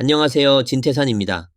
안녕하세요. 진태산입니다.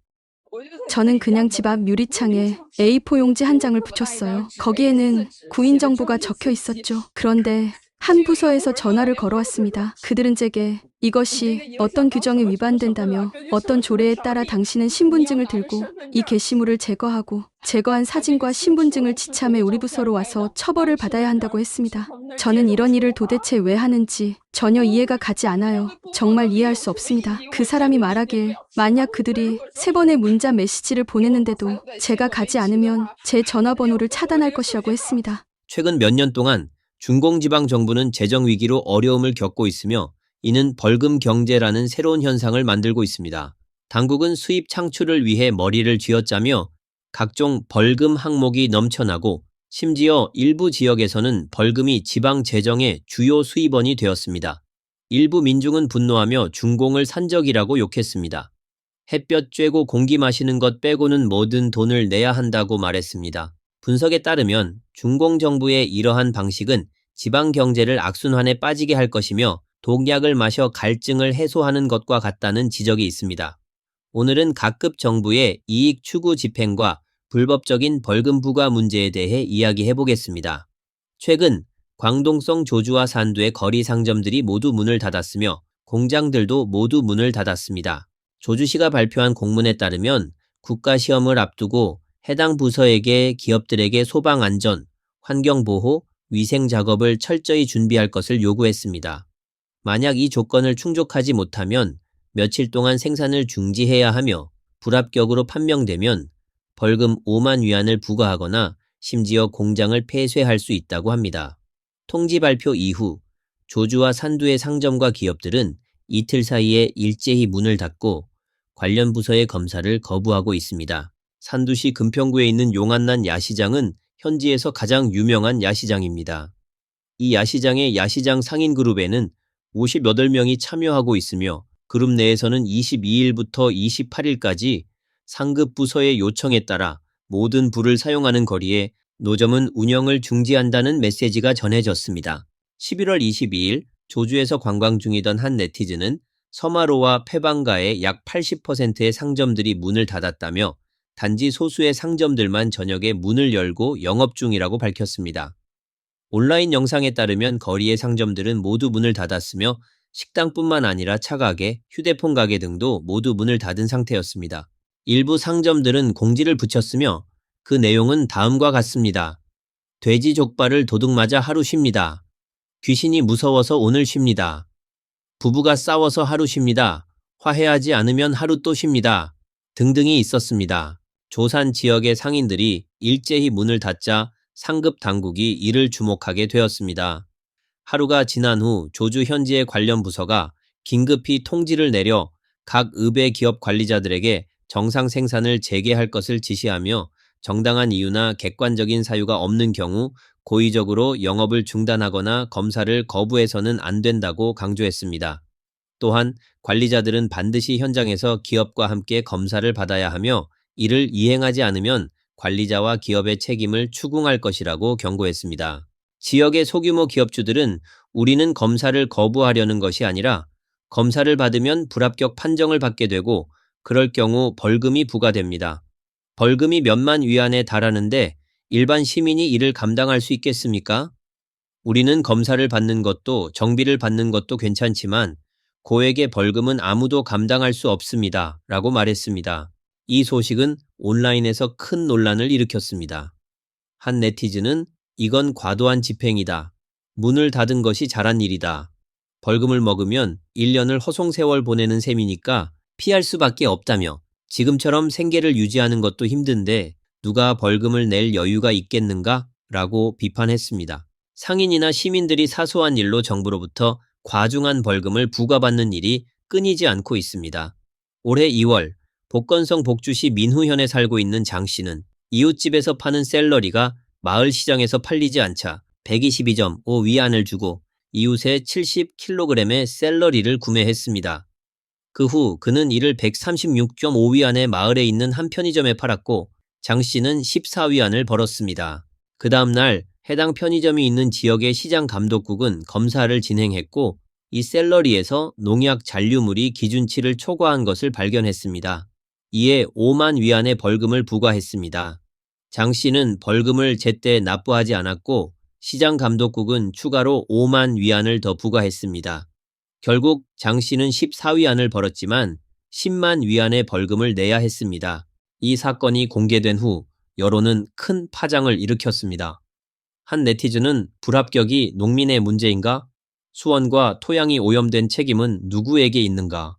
저는 그냥 집 앞 유리창에 A4 용지 한 장을 붙였어요. 거기에는 구인 정보가 적혀 있었죠. 그런데 한 부서에서 전화를 걸어왔습니다. 그들은 제게 이것이 어떤 규정에 위반된다며 어떤 조례에 따라 당신은 신분증을 들고 이 게시물을 제거하고 제거한 사진과 신분증을 지참해 우리 부서로 와서 처벌을 받아야 한다고 했습니다. 저는 이런 일을 도대체 왜 하는지 전혀 이해가 가지 않아요. 정말 이해할 수 없습니다. 그 사람이 말하길 만약 그들이 3번의 문자 메시지를 보냈는데도 제가 가지 않으면 제 전화번호를 차단할 것이라고 했습니다. 최근 몇 년 동안 중공지방정부는 재정 위기로 어려움을 겪고 있으며 이는 벌금 경제라는 새로운 현상을 만들고 있습니다. 당국은 수입 창출을 위해 머리를 쥐어짜며 각종 벌금 항목이 넘쳐나고 심지어 일부 지역에서는 벌금이 지방 재정의 주요 수입원이 되었습니다. 일부 민중은 분노하며 중공을 산적이라고 욕했습니다. 햇볕 쬐고 공기 마시는 것 빼고는 모든 돈을 내야 한다고 말했습니다. 분석에 따르면 중공정부의 이러한 방식은 지방 경제를 악순환에 빠지게 할 것이며 독약을 마셔 갈증을 해소하는 것과 같다는 지적이 있습니다. 오늘은 각급 정부의 이익 추구 집행과 불법적인 벌금 부과 문제에 대해 이야기해 보겠습니다. 최근 광동성 조주와 산두의 거리 상점들이 모두 문을 닫았으며 공장들도 모두 문을 닫았습니다. 조주시가 발표한 공문에 따르면 국가시험을 앞두고 해당 부서에게 기업들에게 소방안전, 환경보호, 위생작업을 철저히 준비할 것을 요구했습니다. 만약 이 조건을 충족하지 못하면 며칠 동안 생산을 중지해야 하며 불합격으로 판명되면 벌금 5만 위안을 부과하거나 심지어 공장을 폐쇄할 수 있다고 합니다. 통지 발표 이후 조주와 산두의 상점과 기업들은 이틀 사이에 일제히 문을 닫고 관련 부서의 검사를 거부하고 있습니다. 산두시 금평구에 있는 용안난 야시장은 현지에서 가장 유명한 야시장입니다. 이 야시장의 야시장 상인그룹에는 58명이 참여하고 있으며 그룹 내에서는 22일부터 28일까지 상급 부서의 요청에 따라 모든 불을 사용하는 거리에 노점은 운영을 중지한다는 메시지가 전해졌습니다. 11월 22일 조주에서 관광 중이던 한 네티즌은 서마로와 폐방가의 약 80%의 상점들이 문을 닫았다며 단지 소수의 상점들만 저녁에 문을 열고 영업 중이라고 밝혔습니다. 온라인 영상에 따르면 거리의 상점들은 모두 문을 닫았으며 식당뿐만 아니라 차가게, 휴대폰 가게 등도 모두 문을 닫은 상태였습니다. 일부 상점들은 공지를 붙였으며 그 내용은 다음과 같습니다. 돼지 족발을 도둑 맞아 하루 쉽니다. 귀신이 무서워서 오늘 쉽니다. 부부가 싸워서 하루 쉽니다. 화해하지 않으면 하루 또 쉽니다. 등등이 있었습니다. 조산 지역의 상인들이 일제히 문을 닫자 상급 당국이 이를 주목하게 되었습니다. 하루가 지난 후 조주 현지의 관련 부서가 긴급히 통지를 내려 각 읍의 기업 관리자들에게 정상 생산을 재개할 것을 지시하며 정당한 이유나 객관적인 사유가 없는 경우 고의적으로 영업을 중단하거나 검사를 거부해서는 안 된다고 강조했습니다. 또한 관리자들은 반드시 현장에서 기업과 함께 검사를 받아야 하며 이를 이행하지 않으면 관리자와 기업의 책임을 추궁할 것이라고 경고했습니다. 지역의 소규모 기업주들은 우리는 검사를 거부하려는 것이 아니라 검사를 받으면 불합격 판정을 받게 되고 그럴 경우 벌금이 부과됩니다. 벌금이 몇만 위안에 달하는데 일반 시민이 이를 감당할 수 있겠습니까? 우리는 검사를 받는 것도 정비를 받는 것도 괜찮지만 고액의 벌금은 아무도 감당할 수 없습니다. 라고 말했습니다. 이 소식은 온라인에서 큰 논란을 일으켰습니다. 한 네티즌은 이건 과도한 집행이다. 문을 닫은 것이 잘한 일이다. 벌금을 먹으면 1년을 허송세월 보내는 셈이니까 피할 수밖에 없다며 지금처럼 생계를 유지하는 것도 힘든데 누가 벌금을 낼 여유가 있겠는가? 라고 비판했습니다. 상인이나 시민들이 사소한 일로 정부로부터 과중한 벌금을 부과받는 일이 끊이지 않고 있습니다. 올해 2월 복건성 복주시 민후현에 살고 있는 장 씨는 이웃집에서 파는 샐러리가 마을 시장에서 팔리지 않자 122.5 위안을 주고 이웃에 70kg의 샐러리를 구매했습니다. 그 후 그는 이를 136.5 위안에 마을에 있는 한 편의점에 팔았고 장 씨는 14위안을 벌었습니다. 그 다음 날 해당 편의점이 있는 지역의 시장 감독국은 검사를 진행했고 이 샐러리에서 농약 잔류물이 기준치를 초과한 것을 발견했습니다. 이에 5만 위안의 벌금을 부과했습니다. 장 씨는 벌금을 제때 납부하지 않았고 시장 감독국은 추가로 5만 위안을 더 부과했습니다. 결국 장 씨는 14위안을 벌었지만 10만 위안의 벌금을 내야 했습니다. 이 사건이 공개된 후 여론은 큰 파장을 일으켰습니다. 한 네티즌은 불합격이 농민의 문제인가? 수원과 토양이 오염된 책임은 누구에게 있는가?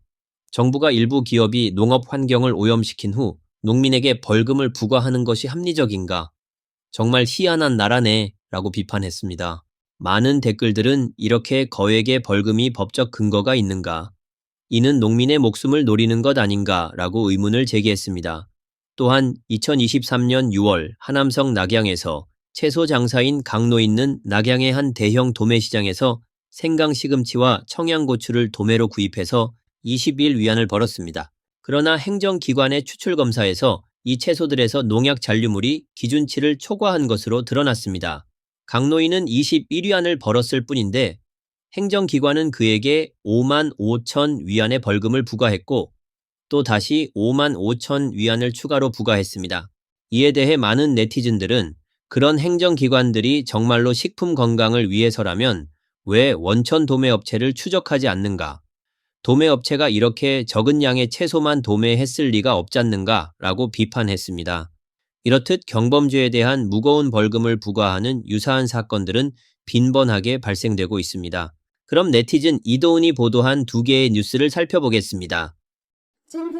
정부가 일부 기업이 농업 환경을 오염시킨 후 농민에게 벌금을 부과하는 것이 합리적인가? 정말 희한한 나라네 라고 비판했습니다. 많은 댓글들은 이렇게 거액의 벌금이 법적 근거가 있는가? 이는 농민의 목숨을 노리는 것 아닌가? 라고 의문을 제기했습니다. 또한 2023년 6월 하남성 낙양에서 채소 장사인 강로 있는 낙양의 한 대형 도매시장에서 생강 시금치와 청양고추를 도매로 구입해서 21위안을 벌었습니다. 그러나 행정기관의 추출검사에서 이 채소들에서 농약 잔류물이 기준치를 초과한 것으로 드러났습니다. 강노인은 21위안을 벌었을 뿐인데 행정기관은 그에게 5만 5천 위안의 벌금을 부과했고 또 다시 5만 5천 위안을 추가로 부과했습니다. 이에 대해 많은 네티즌들은 그런 행정기관들이 정말로 식품 건강을 위해서라면 왜 원천 도매업체를 추적하지 않는가? 도매업체가 이렇게 적은 양의 채소만 도매했을 리가 없잖는가? 라고 비판했습니다. 이렇듯 경범죄에 대한 무거운 벌금을 부과하는 유사한 사건들은 빈번하게 발생되고 있습니다. 그럼 네티즌 이도훈이 보도한 두 개의 뉴스를 살펴보겠습니다.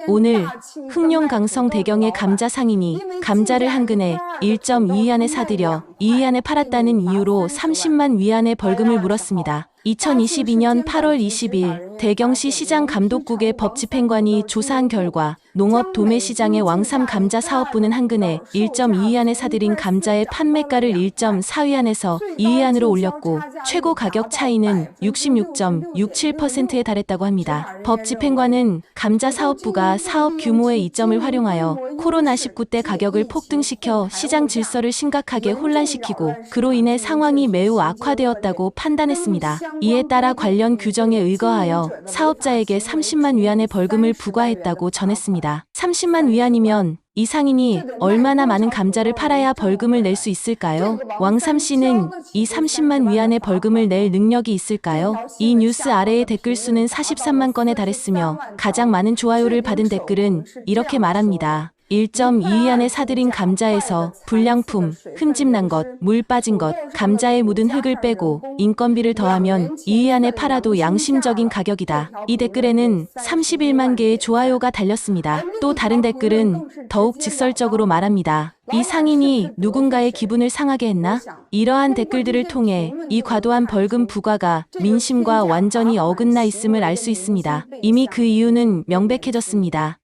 오늘 흑룡 강성 대경의 감자 상인이 감자를 한 근에 1.2위안에 사들여 2위안에 팔았다는 이유로 30만 위안의 벌금을 물었습니다. 2022년 8월 20일 대경시 시장 감독국의 법집행관이 조사한 결과 농업 도매시장의 왕삼 감자 사업부는 한 근에 1.2위안에 사들인 감자의 판매가를 1.4위안에서 2위안으로 올렸고 최고 가격 차이는 66.67%에 달했다고 합니다. 법집행관은 감자 사업부가 사업 규모의 이점을 활용하여 코로나19 때 가격을 폭등시켜 시장 질서를 심각하게 혼란시키고 그로 인해 상황이 매우 악화되었다고 판단했습니다. 이에 따라 관련 규정에 의거하여 사업자에게 30만 위안의 벌금을 부과했다고 전했습니다. 30만 위안이면 이 상인이 얼마나 많은 감자를 팔아야 벌금을 낼 수 있을까요? 왕삼 씨는 이 30만 위안의 벌금을 낼 능력이 있을까요? 이 뉴스 아래의 댓글 수는 43만 건에 달했으며 가장 많은 좋아요를 받은 댓글은 이렇게 말합니다. 1.2위안에 사들인 감자에서 불량품, 흠집난 것, 물 빠진 것, 감자에 묻은 흙을 빼고 인건비를 더하면 2위안에 팔아도 양심적인 가격이다. 이 댓글에는 31만 개의 좋아요가 달렸습니다. 또 다른 댓글은 더욱 직설적으로 말합니다. 이 상인이 누군가의 기분을 상하게 했나? 이러한 댓글들을 통해 이 과도한 벌금 부과가 민심과 완전히 어긋나 있음을 알 수 있습니다. 이미 그 이유는 명백해졌습니다.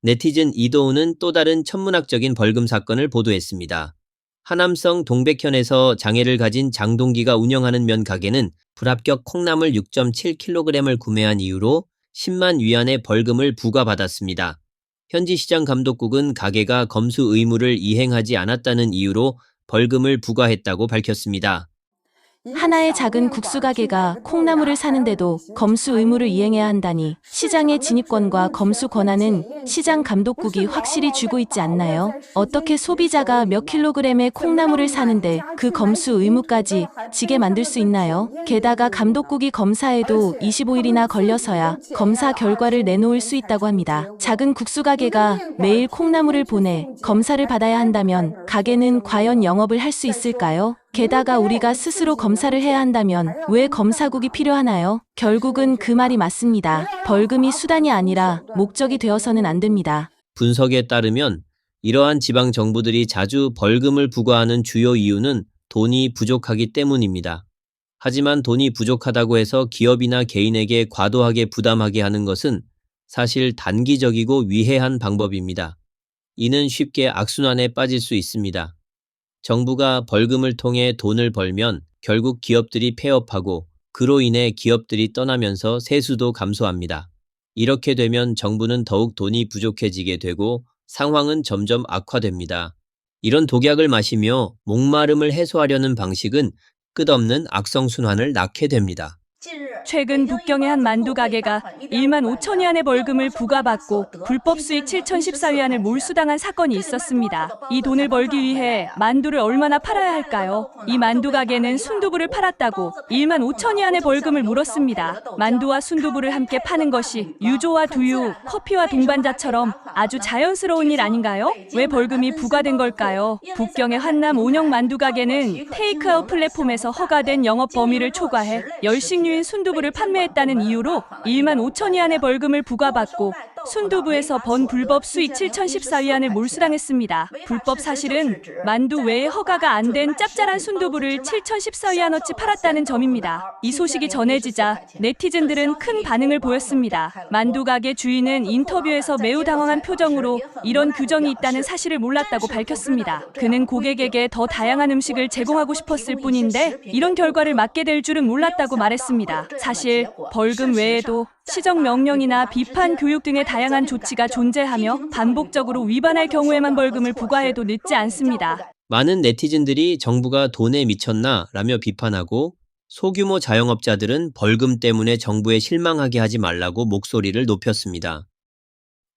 네티즌 이도훈은 또 다른 천문학적인 벌금 사건을 보도했습니다. 하남성 동백현에서 장애를 가진 장동기가 운영하는 면 가게는 불합격 콩나물 6.7kg을 구매한 이유로 10만 위안의 벌금을 부과받았습니다. 현지 시장 감독국은 가게가 검수 의무를 이행하지 않았다는 이유로 벌금을 부과했다고 밝혔습니다. 하나의 작은 국수 가게가 콩나물을 사는데도 검수 의무를 이행해야 한다니 시장의 진입권과 검수 권한은 시장 감독국이 확실히 쥐고 있지 않나요? 어떻게 소비자가 몇 킬로그램의 콩나물을 사는데 그 검수 의무까지 지게 만들 수 있나요? 게다가 감독국이 검사에도 25일이나 걸려서야 검사 결과를 내놓을 수 있다고 합니다. 작은 국수 가게가 매일 콩나물을 보내 검사를 받아야 한다면 가게는 과연 영업을 할 수 있을까요? 게다가 우리가 스스로 검사를 해야 한다면 왜 검사국이 필요하나요? 결국은 그 말이 맞습니다. 벌금이 수단이 아니라 목적이 되어서는 안 됩니다. 분석에 따르면 이러한 지방 정부들이 자주 벌금을 부과하는 주요 이유는 돈이 부족하기 때문입니다. 하지만 돈이 부족하다고 해서 기업이나 개인에게 과도하게 부담하게 하는 것은 사실 단기적이고 위해한 방법입니다. 이는 쉽게 악순환에 빠질 수 있습니다. 정부가 벌금을 통해 돈을 벌면 결국 기업들이 폐업하고 그로 인해 기업들이 떠나면서 세수도 감소합니다. 이렇게 되면 정부는 더욱 돈이 부족해지게 되고 상황은 점점 악화됩니다. 이런 독약을 마시며 목마름을 해소하려는 방식은 끝없는 악성순환을 낳게 됩니다. 최근 북경의 한 만두 가게가 1만 5천 위안의 벌금을 부과받고 불법 수익 7,014위안을 몰수당한 사건이 있었습니다. 이 돈을 벌기 위해 만두를 얼마나 팔아야 할까요? 이 만두 가게는 순두부를 팔았다고 1만 5천 위안의 벌금을 물었습니다. 만두와 순두부를 함께 파는 것이 유조와 두유, 커피와 동반자처럼 아주 자연스러운 일 아닌가요? 왜 벌금이 부과된 걸까요? 북경의 한남 온영 만두 가게는 테이크아웃 플랫폼에서 허가된 영업 범위를 초과해 열식류인 순두부를 판매했다는 이유로 1만 5천 위안의 벌금을 부과받고 순두부에서 번 불법 수익 7,014위안을 몰수당했습니다. 불법 사실은 만두 외에 허가가 안 된 짭짤한 순두부를 7,014위안어치 팔았다는 점입니다. 이 소식이 전해지자 네티즌들은 큰 반응을 보였습니다. 만두 가게 주인은 인터뷰에서 매우 당황한 표정으로 이런 규정이 있다는 사실을 몰랐다고 밝혔습니다. 그는 고객에게 더 다양한 음식을 제공하고 싶었을 뿐인데 이런 결과를 맞게 될 줄은 몰랐다고 말했습니다. 사실 벌금 외에도 시정 명령이나 비판 교육 등의 다양한 조치가 존재하며 반복적으로 위반할 경우에만 벌금을 부과해도 늦지 않습니다. 많은 네티즌들이 정부가 돈에 미쳤나 라며 비판하고 소규모 자영업자들은 벌금 때문에 정부에 실망하게 하지 말라고 목소리를 높였습니다.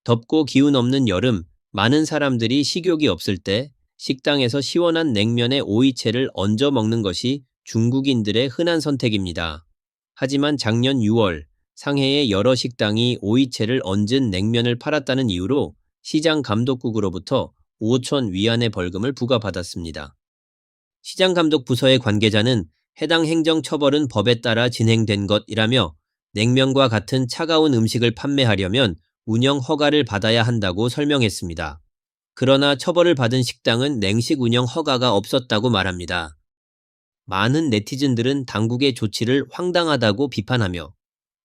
덥고 기운 없는 여름, 많은 사람들이 식욕이 없을 때 식당에서 시원한 냉면에 오이채를 얹어 먹는 것이 중국인들의 흔한 선택입니다. 하지만 작년 6월 상해의 여러 식당이 오이채를 얹은 냉면을 팔았다는 이유로 시장 감독국으로부터 5천 위안의 벌금을 부과받았습니다. 시장 감독 부서의 관계자는 해당 행정 처벌은 법에 따라 진행된 것이라며 냉면과 같은 차가운 음식을 판매하려면 운영 허가를 받아야 한다고 설명했습니다. 그러나 처벌을 받은 식당은 냉식 운영 허가가 없었다고 말합니다. 많은 네티즌들은 당국의 조치를 황당하다고 비판하며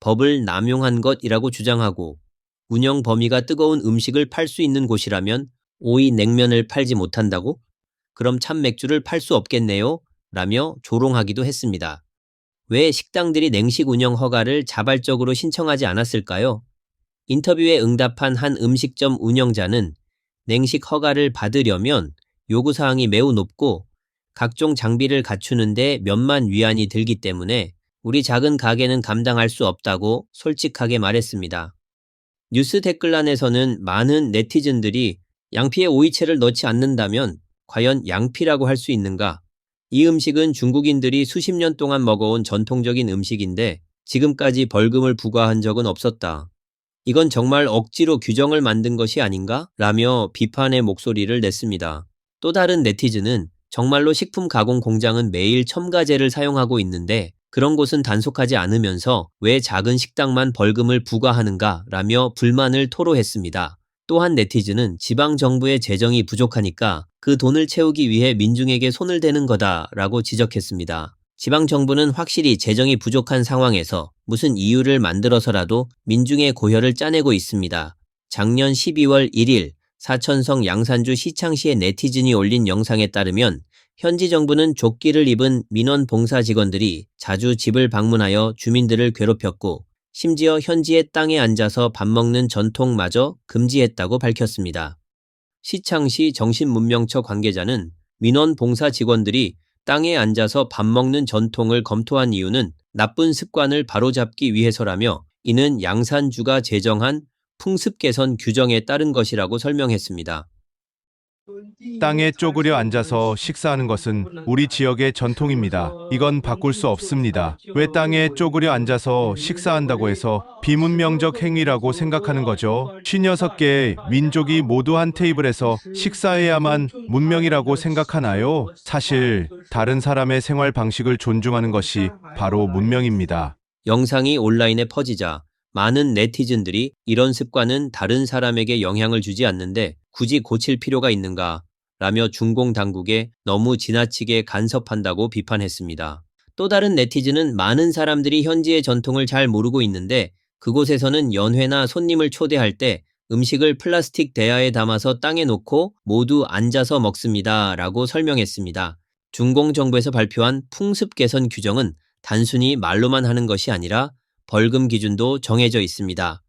법을 남용한 것이라고 주장하고 운영 범위가 뜨거운 음식을 팔 수 있는 곳이라면 오이 냉면을 팔지 못한다고? 그럼 참 맥주를 팔 수 없겠네요? 라며 조롱하기도 했습니다. 왜 식당들이 냉식 운영 허가를 자발적으로 신청하지 않았을까요? 인터뷰에 응답한 한 음식점 운영자는 냉식 허가를 받으려면 요구사항이 매우 높고 각종 장비를 갖추는데 몇만 위안이 들기 때문에 우리 작은 가게는 감당할 수 없다고 솔직하게 말했습니다. 뉴스 댓글란에서는 많은 네티즌들이 양피에 오이채를 넣지 않는다면 과연 양피라고 할 수 있는가? 이 음식은 중국인들이 수십 년 동안 먹어온 전통적인 음식인데 지금까지 벌금을 부과한 적은 없었다. 이건 정말 억지로 규정을 만든 것이 아닌가? 라며 비판의 목소리를 냈습니다. 또 다른 네티즌은 정말로 식품 가공 공장은 매일 첨가제를 사용하고 있는데 그런 곳은 단속하지 않으면서 왜 작은 식당만 벌금을 부과하는가? 라며 불만을 토로했습니다. 또한 네티즌은 지방정부의 재정이 부족하니까 그 돈을 채우기 위해 민중에게 손을 대는 거다라고 지적했습니다. 지방정부는 확실히 재정이 부족한 상황에서 무슨 이유를 만들어서라도 민중의 고혈을 짜내고 있습니다. 작년 12월 1일 사천성 양산주 시창시의 네티즌이 올린 영상에 따르면 현지 정부는 조끼를 입은 민원 봉사 직원들이 자주 집을 방문하여 주민들을 괴롭혔고 심지어 현지의 땅에 앉아서 밥 먹는 전통마저 금지했다고 밝혔습니다. 시창시 정신문명처 관계자는 민원 봉사 직원들이 땅에 앉아서 밥 먹는 전통을 검토한 이유는 나쁜 습관을 바로잡기 위해서라며 이는 양산주가 제정한 풍습 개선 규정에 따른 것이라고 설명했습니다. 땅에 쪼그려 앉아서 식사하는 것은 우리 지역의 전통입니다. 이건 바꿀 수 없습니다. 왜 땅에 쪼그려 앉아서 식사한다고 해서 비문명적 행위라고 생각하는 거죠? 56개의 민족이 모두 한 테이블에서 식사해야만 문명이라고 생각하나요? 사실 다른 사람의 생활 방식을 존중하는 것이 바로 문명입니다. 영상이 온라인에 퍼지자 많은 네티즌들이 이런 습관은 다른 사람에게 영향을 주지 않는데 굳이 고칠 필요가 있는가? 라며 중공 당국에 너무 지나치게 간섭한다고 비판했습니다. 또 다른 네티즌은 많은 사람들이 현지의 전통을 잘 모르고 있는데 그곳에서는 연회나 손님을 초대할 때 음식을 플라스틱 대야에 담아서 땅에 놓고 모두 앉아서 먹습니다. 라고 설명했습니다. 중공 정부에서 발표한 풍습 개선 규정은 단순히 말로만 하는 것이 아니라 벌금 기준도 정해져 있습니다.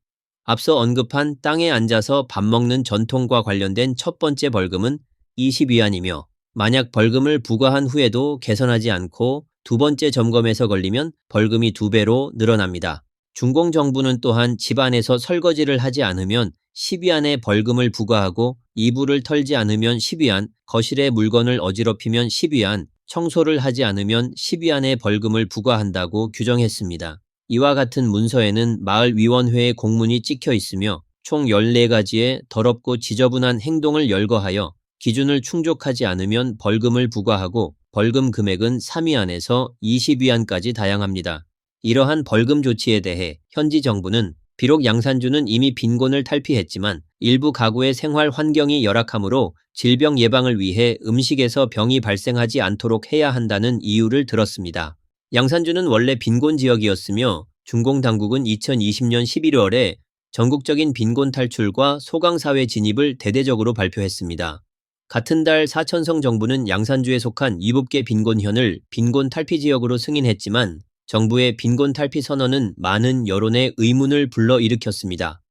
앞서 언급한 땅에 앉아서 밥 먹는 전통과 관련된 첫 번째 벌금은 20위안이며 만약 벌금을 부과한 후에도 개선하지 않고 두 번째 점검에서 걸리면 벌금이 2배로 늘어납니다. 중공정부는 또한 집안에서 설거지를 하지 않으면 10위안의 벌금을 부과하고 이불을 털지 않으면 10위안, 거실에 물건을 어지럽히면 10위안, 청소를 하지 않으면 10위안의 벌금을 부과한다고 규정했습니다. 이와 같은 문서에는 마을위원회의 공문이 찍혀 있으며 총 14가지의 더럽고 지저분한 행동을 열거하여 기준을 충족하지 않으면 벌금을 부과하고 벌금 금액은 3위안에서 20위안까지 다양합니다. 이러한 벌금 조치에 대해 현지 정부는 비록 양산주는 이미 빈곤을 탈피했지만 일부 가구의 생활 환경이 열악하므로 질병 예방을 위해 음식에서 병이 발생하지 않도록 해야 한다는 이유를 들었습니다. 양산주는 원래 빈곤 지역이었으며 중공당국은 2020년 11월에 전국적인 빈곤 탈출과 소강사회 진입을 대대적으로 발표했습니다. 같은 달 사천성 정부는 양산주에 속한 7개 빈곤현을 빈곤 탈피 지역으로 승인했지만 정부의 빈곤 탈피 선언은 많은 여론의 의문을 불러일으켰습니다.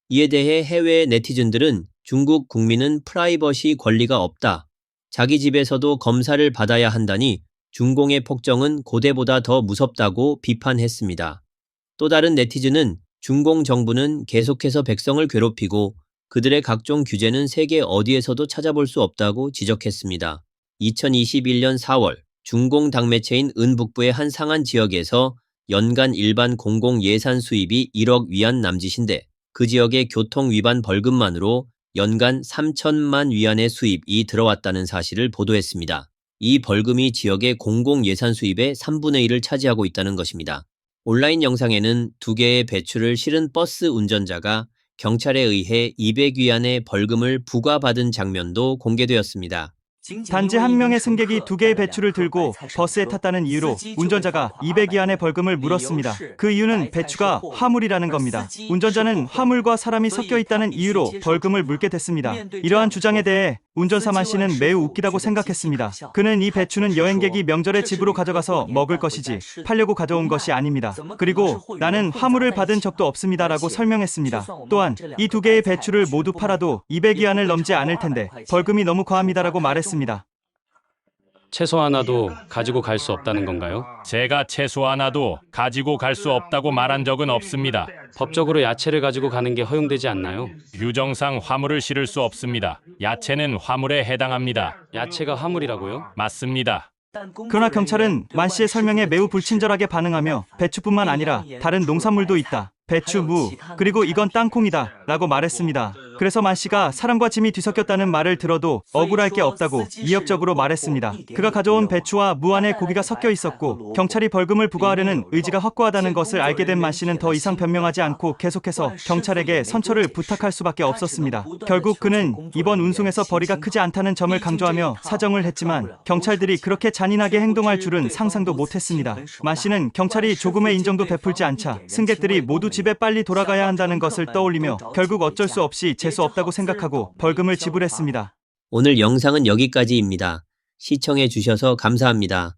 이에 대해 해외 네티즌들은 중국 국민은 프라이버시 권리가 없다. 자기 집에서도 검사를 받아야 한다니 중공의 폭정은 고대보다 더 무섭다고 비판했습니다. 또 다른 네티즌은 중공 정부는 계속해서 백성을 괴롭히고 그들의 각종 규제는 세계 어디에서도 찾아볼 수 없다고 지적했습니다. 2021년 4월 중공 당매체인 은북부의 한 상한 지역에서 연간 일반 공공 예산 수입이 1억 위안 남짓인데 그 지역의 교통 위반 벌금만으로 연간 3천만 위안의 수입이 들어왔다는 사실을 보도했습니다. 이 벌금이 지역의 공공 예산 수입의 3분의 1을 차지하고 있다는 것입니다. 온라인 영상에는 2개의 배추를 실은 버스 운전자가 경찰에 의해 200위안의 벌금을 부과받은 장면도 공개되었습니다. 단지 한 명의 승객이 2개의 배추를 들고 버스에 탔다는 이유로 운전자가 200위안의 벌금을 물었습니다. 그 이유는 배추가 화물이라는 겁니다. 운전자는 화물과 사람이 섞여 있다는 이유로 벌금을 물게 됐습니다. 이러한 주장에 대해 운전사 만 씨는 매우 웃기다고 생각했습니다. 그는 이 배추는 여행객이 명절에 집으로 가져가서 먹을 것이지 팔려고 가져온 것이 아닙니다. 그리고 나는 화물을 받은 적도 없습니다라고 설명했습니다. 또한 이 2개의 배추를 모두 팔아도 200위안을 넘지 않을 텐데 벌금이 너무 과합니다라고 말했습니다. 채소 하나도 가지고 갈 수 없다는 건가요? 제가 채소 하나도 가지고 갈 수 없다고 말한 적은 없습니다. 법적으로 야채를 가지고 가는 게 허용되지 않나요? 규정상 화물을 실을 수 없습니다. 야채는 화물에 해당합니다. 야채가 화물이라고요? 맞습니다. 그러나 경찰은 만 씨의 설명에 매우 불친절하게 반응하며 배추뿐만 아니라 다른 농산물도 있다. 배추, 무, 그리고 이건 땅콩이다 라고 말했습니다. 그래서 만 씨가 사람과 짐이 뒤섞였다는 말을 들어도 억울할 게 없다고 이협적으로 말했습니다. 그가 가져온 배추와 무 안에 고기가 섞여 있었고 경찰이 벌금을 부과하려는 의지가 확고하다는 것을 알게 된 만 씨는 더 이상 변명하지 않고 계속해서 경찰에게 선처를 부탁할 수밖에 없었습니다. 결국 그는 이번 운송에서 벌이가 크지 않다는 점을 강조하며 사정을 했지만 경찰들이 그렇게 잔인하게 행동할 줄은 상상도 못했습니다. 만 씨는 경찰이 조금의 인정도 베풀지 않자 승객들이 모두 집에 빨리 돌아가야 한다는 것을 떠올리며 결국 어쩔 수 없이 재수 없다고 생각하고 벌금을 지불했습니다. 오늘 영상은 여기까지입니다. 시청해 주셔서 감사합니다.